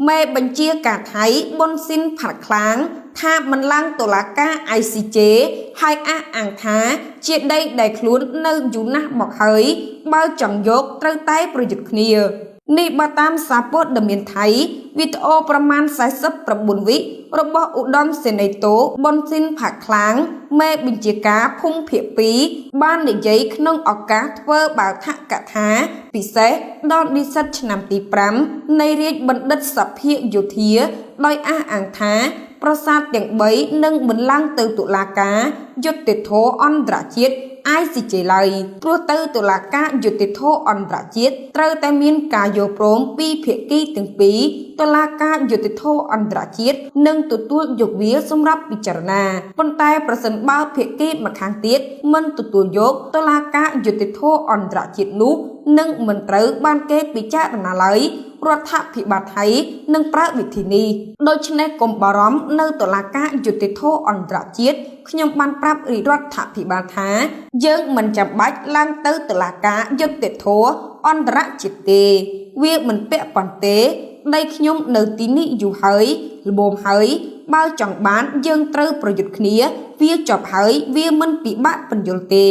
មេបញ្ជាការថៃប៊ុនស៊ីនផាត់ខ្លាំងថាមិនឡើងតុលាការ ICJ ហើយអះអាងថាជាដីដែលខ្លួននៅយូរណាស់មកហើយបើចង់យកត្រូវតែប្រយុទ្ធគ្នានេះបើតាមសារព័ត៌មានថៃវីដេអូប្រមាណ49វិរបស់ឧត្តមសេនីយ៍តូប៊ុនស៊ីនផាត់ខ្លាំងមេបញ្ជាការភូមិភាគ2បាននិយាយក្នុងឱកាសធ្វើបាថកថាពិសេសដល់និស្សិតឆ្នាំទី5នៃរាជបណ្ឌិតសភាយោធាដោយអះអាងថាប្រាសាទទាំង3នឹងមិនឡើងទៅតុលាការយុត្តិធម៌អន្តរជាតិ ICJ ឡើយព្រោះទៅតុលាការយុត្តិធម៌អន្តរជាតិត្រូវតែមានការយល់ព្រមពីភាគីទាំងពីរតុលាការយុត្តិធម៌អន្តរជាតិនឹងទទួលយកវាសម្រាប់ពិចារណាប៉ុន្តែប្រសិនបើភាគីម្ខាងទៀតមិនទទួលយកតុលាការយុត្តិធម៌អន្តរជាតិនោះនឹងមិនត្រូវបានគេពិចារណាឡើយរដ្ឋាភិបាលថៃនឹងប្រើវិធីនេះដូច្នេះកុំបារម្ភនៅតុលាការយុត្តិធម៌អន្តរជាតិខ្ញុំបានប្រាប់រដ្ឋាភិបាលថាយើងមិនចាំបាច់ឡើងទៅតុលាការយុត្តិធម៌អន្តរជាតិទេវាមិនពាក់ព័ន្ធទេដីខ្ញុំនៅទីនេះយូរហើយល្មមហើយបើចង់បានយើងត្រូវប្រយុទ្ធគ្នាវាចប់ហើយវាមិនពិបាកពន្យល់ទេ